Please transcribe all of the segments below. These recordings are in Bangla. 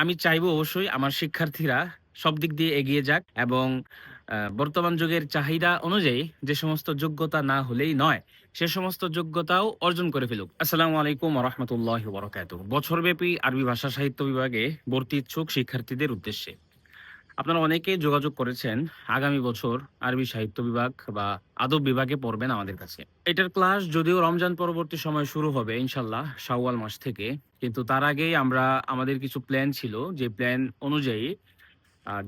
আমি চাইবো অবশ্যই আমার শিক্ষার্থীরা সব দিক দিয়ে এগিয়ে যাক এবং বর্তমান যুগের চাহিদা অনুযায়ী যে সমস্ত যোগ্যতা না হলেই নয়, সে সমস্ত যোগ্যতাও অর্জন করে ফেলুক। আসসালামু আলাইকুম ওয়া রাহমাতুল্লাহি ওয়া বারাকাতুহু। বছরব্যাপী আরবি ভাষা সাহিত্য বিভাগে ভর্তি ইচ্ছুক শিক্ষার্থীদের উদ্দেশ্যে আপনারা অনেকেই যোগাযোগ করেছেন আগামী বছর আরবি সাহিত্য বিভাগ বা আদব বিভাগে পড়বেন আমাদের কাছে। এটার ক্লাস যদিও রমজান পরবর্তী সময় শুরু হবে ইনশাল্লাহ শাওয়াল মাস থেকে, কিন্তু তার আগেই আমরা আমাদের কিছু প্ল্যান ছিল, যে প্ল্যান অনুযায়ী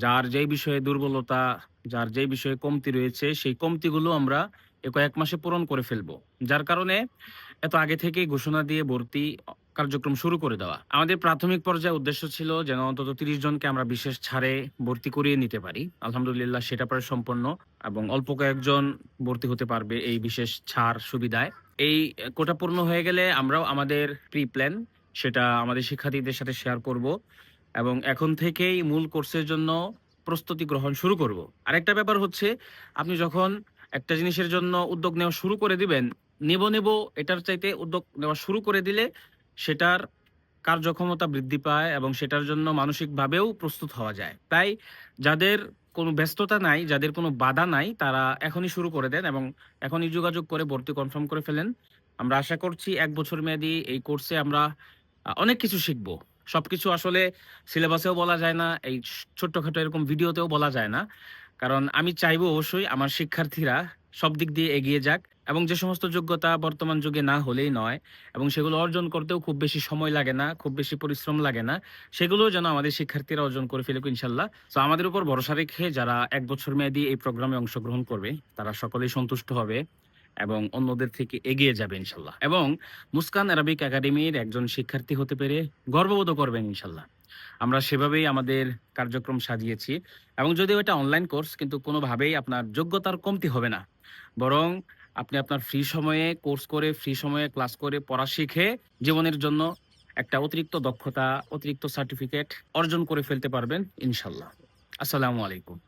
যার যেই বিষয়ে দুর্বলতা, যার যেই বিষয়ে কমতি রয়েছে, সেই কমতিগুলো আমরা এ কয়েক মাসে পূরণ করে ফেলবো। যার কারণে এত আগে থেকেই ঘোষণা দিয়ে ভর্তি কার্যক্রম শুরু করে দেওয়া। আমাদের প্রাথমিক পর্যায়ে উদ্দেশ্য ছিল যেন অন্তত ৩০ জনকে আমরা বিশেষ ছাড়ে ভর্তি করিয়ে নিতে পারি। আলহামদুলিল্লাহ সেটা প্রায় সম্পন্ন এবং অল্প কয়েকজন ভর্তি হতে পারবে এই বিশেষ ছাড় সুবিধায়। এই কোটা পূর্ণ হয়ে গেলে আমরাও আমাদের প্রি প্ল্যান সেটা আমাদের শিক্ষার্থীদের সাথে শেয়ার করব এবং এখন থেকেই মূল কোর্সের জন্য প্রস্তুতি গ্রহণ শুরু করব। আরেকটা ব্যাপার হচ্ছে, আপনি যখন একটা জিনিসের জন্য উদ্যোগ নেওয়া শুরু করে দিবেন, নেব এটার চাইতে উদ্যোগ নেওয়া শুরু করে দিলে সেটার কার্যক্ষমতা বৃদ্ধি পায় এবং সেটার জন্য মানসিকভাবেও প্রস্তুত হওয়া যায়। তাই যাদের কোনো ব্যস্ততা নাই, যাদের কোনো বাধা নাই, তারা এখনই শুরু করে দেন এবং এখনই যোগাযোগ করে ভর্তি কনফার্ম করে ফেলেন। আমরা আশা করছি ১ বছর মেয়াদী এই কোর্সে আমরা অনেক কিছু শিখব। সবকিছু আসলে সিলেবাসেও বলা যায় না, এই ছোট্টখাটো এরকম ভিডিওতেও বলা যায় না। কারণ আমি চাইবো অবশ্যই আমার শিক্ষার্থীরা সব দিক দিয়ে এগিয়ে যাক এবং যে সমস্ত যোগ্যতা বর্তমান যুগে না হলেই নয় এবং সেগুলো অর্জন করতেও খুব বেশি সময় লাগে না, খুব বেশি পরিশ্রম লাগে না, সেগুলো যেন আমাদের শিক্ষার্থীরা অর্জন করে ফেলুক ইনশাল্লাহ। তো আমাদের উপর ভরসা রেখে যারা ১ বছর মেয়াদী এই প্রোগ্রামে অংশগ্রহণ করবে, তারা সকলেই সন্তুষ্ট হবে এবং অন্যদের থেকে এগিয়ে যাবে ইনশাল্লাহ। এবং মুস্কান আরবিক একাডেমির একজন শিক্ষার্থী হতে পেরে গর্ববোধ করবেন ইনশাল্লাহ। আমরা সেভাবেই আমাদের কার্যক্রম সাজিয়েছি এবং যদিও এটা অনলাইন কোর্স, কিন্তু কোনোভাবেই আপনার যোগ্যতার কমতি হবে না। বরং আপনি আপনার ফ্রি সময়ে কোর্স করে, ফ্রি সময়ে ক্লাস করে, পড়া শিখে জীবনের জন্য একটা অতিরিক্ত দক্ষতা, অতিরিক্ত সার্টিফিকেট অর্জন করে ফেলতে পারবেন ইনশাল্লাহ। আসসালামু আলাইকুম।